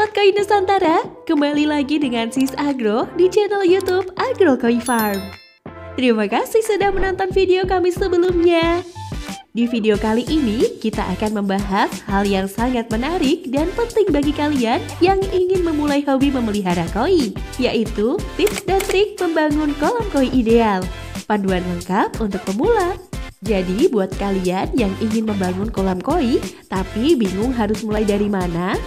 Sobat Koi Nusantara, kembali lagi dengan Sis Agro di channel YouTube Agro Koi Farm. Terima kasih sudah menonton video kami sebelumnya. Di video kali ini, kita akan membahas hal yang sangat menarik dan penting bagi kalian yang ingin memulai hobi memelihara koi, yaitu tips dan trik membangun kolam koi ideal. Panduan lengkap untuk pemula. Jadi buat kalian yang ingin membangun kolam koi, tapi bingung harus mulai dari mana?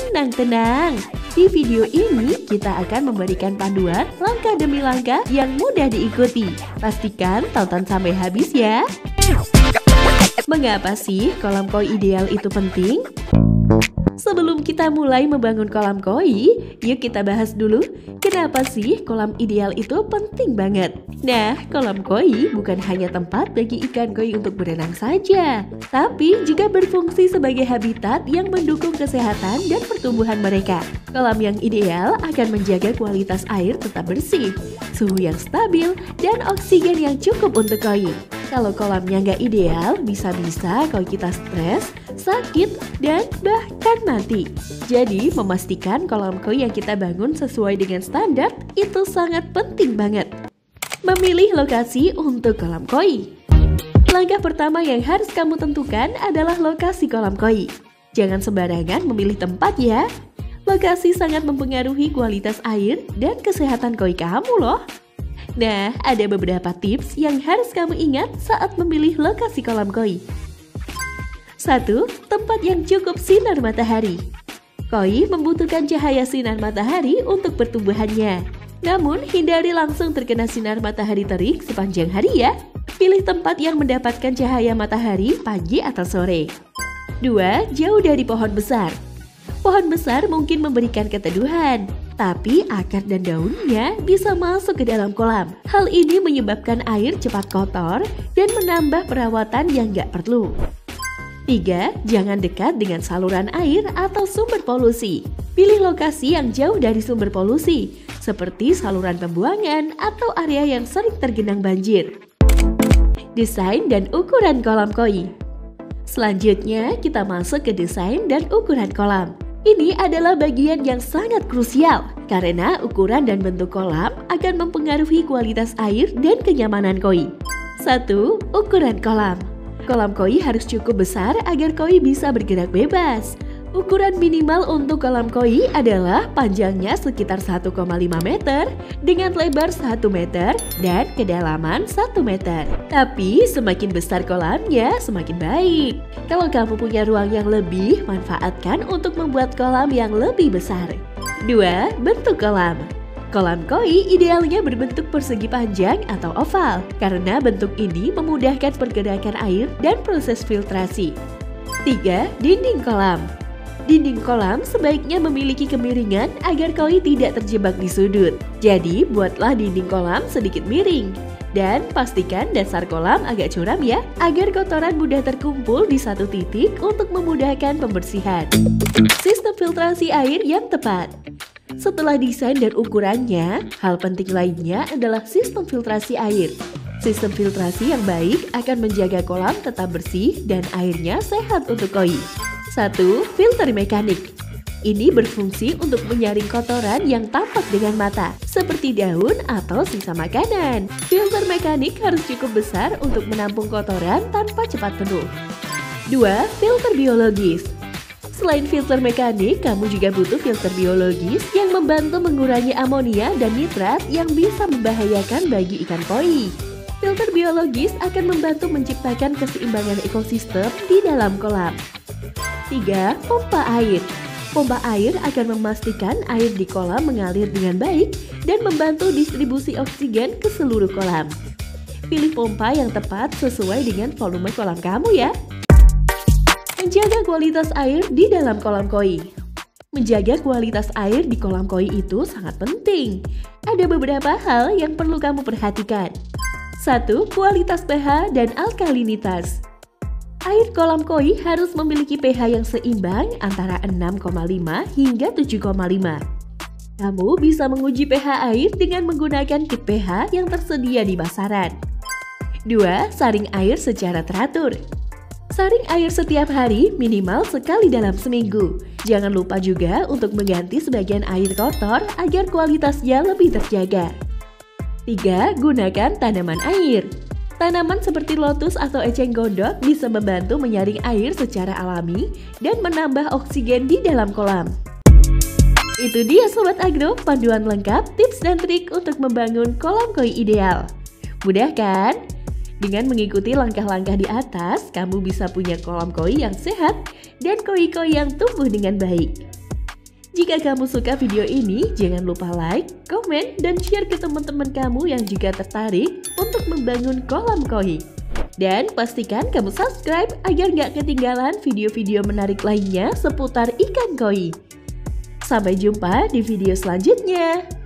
Tenang, di video ini kita akan memberikan panduan langkah demi langkah yang mudah diikuti. Pastikan tonton sampai habis ya. Mengapa sih kolam koi ideal itu penting? Sebelum kita mulai membangun kolam koi, yuk kita bahas dulu kenapa sih kolam ideal itu penting banget. Nah, kolam koi bukan hanya tempat bagi ikan koi untuk berenang saja, tapi juga berfungsi sebagai habitat yang mendukung kesehatan dan pertumbuhan mereka. Kolam yang ideal akan menjaga kualitas air tetap bersih, suhu yang stabil, dan oksigen yang cukup untuk koi. Kalau kolamnya nggak ideal, bisa-bisa koi kita stres, sakit, dan bahkan mati. Jadi, memastikan kolam koi yang kita bangun sesuai dengan standar itu sangat penting banget. Memilih lokasi untuk kolam koi. Langkah pertama yang harus kamu tentukan adalah lokasi kolam koi. Jangan sembarangan memilih tempat ya. Lokasi sangat mempengaruhi kualitas air dan kesehatan koi kamu loh. Nah, ada beberapa tips yang harus kamu ingat saat memilih lokasi kolam koi. 1. Tempat yang cukup sinar matahari. Koi membutuhkan cahaya sinar matahari untuk pertumbuhannya. Namun, hindari langsung terkena sinar matahari terik sepanjang hari ya. Pilih tempat yang mendapatkan cahaya matahari pagi atau sore. 2. Jauh dari pohon besar. Pohon besar mungkin memberikan keteduhan, tapi akar dan daunnya bisa masuk ke dalam kolam. Hal ini menyebabkan air cepat kotor dan menambah perawatan yang nggak perlu. 3. Jangan dekat dengan saluran air atau sumber polusi. Pilih lokasi yang jauh dari sumber polusi, seperti saluran pembuangan atau area yang sering tergenang banjir. Desain dan ukuran kolam koi. Selanjutnya, kita masuk ke desain dan ukuran kolam. Ini adalah bagian yang sangat krusial, karena ukuran dan bentuk kolam akan mempengaruhi kualitas air dan kenyamanan koi. 1. Ukuran kolam. Kolam koi harus cukup besar agar koi bisa bergerak bebas. Ukuran minimal untuk kolam koi adalah panjangnya sekitar 1,5 meter dengan lebar 1 meter dan kedalaman 1 meter. Tapi semakin besar kolamnya semakin baik. Kalau kamu punya ruang yang lebih, manfaatkan untuk membuat kolam yang lebih besar. 2. Bentuk kolam. Kolam koi idealnya berbentuk persegi panjang atau oval, karena bentuk ini memudahkan pergerakan air dan proses filtrasi. 3. Dinding kolam. Dinding kolam sebaiknya memiliki kemiringan agar koi tidak terjebak di sudut. Jadi, buatlah dinding kolam sedikit miring. Dan pastikan dasar kolam agak curam ya, agar kotoran mudah terkumpul di satu titik untuk memudahkan pembersihan. Sistem filtrasi air yang tepat. Setelah desain dan ukurannya, hal penting lainnya adalah sistem filtrasi air. Sistem filtrasi yang baik akan menjaga kolam tetap bersih dan airnya sehat untuk koi. 1. Filter mekanik. Ini berfungsi untuk menyaring kotoran yang tampak dengan mata, seperti daun atau sisa makanan. Filter mekanik harus cukup besar untuk menampung kotoran tanpa cepat penuh. 2. Filter biologis. Selain filter mekanik, kamu juga butuh filter biologis yang membantu mengurangi amonia dan nitrat yang bisa membahayakan bagi ikan koi. Filter biologis akan membantu menciptakan keseimbangan ekosistem di dalam kolam. 3. Pompa air. Pompa air akan memastikan air di kolam mengalir dengan baik dan membantu distribusi oksigen ke seluruh kolam. Pilih pompa yang tepat sesuai dengan volume kolam kamu ya. Menjaga kualitas air di dalam kolam koi. Menjaga kualitas air di kolam koi itu sangat penting. Ada beberapa hal yang perlu kamu perhatikan. 1. Kualitas pH dan alkalinitas. Air kolam koi harus memiliki pH yang seimbang antara 6,5 hingga 7,5. Kamu bisa menguji pH air dengan menggunakan kit pH yang tersedia di pasaran. 2. Saring air secara teratur. Saring air setiap hari minimal sekali dalam seminggu. Jangan lupa juga untuk mengganti sebagian air kotor agar kualitasnya lebih terjaga. 3. Gunakan tanaman air. Tanaman seperti lotus atau eceng gondok bisa membantu menyaring air secara alami dan menambah oksigen di dalam kolam. Itu dia Sobat Agro, panduan lengkap, tips dan trik untuk membangun kolam koi ideal. Mudah kan? Dengan mengikuti langkah-langkah di atas, kamu bisa punya kolam koi yang sehat dan koi-koi yang tumbuh dengan baik. Jika kamu suka video ini, jangan lupa like, komen, dan share ke teman-teman kamu yang juga tertarik untuk membangun kolam koi. Dan pastikan kamu subscribe agar nggak ketinggalan video-video menarik lainnya seputar ikan koi. Sampai jumpa di video selanjutnya.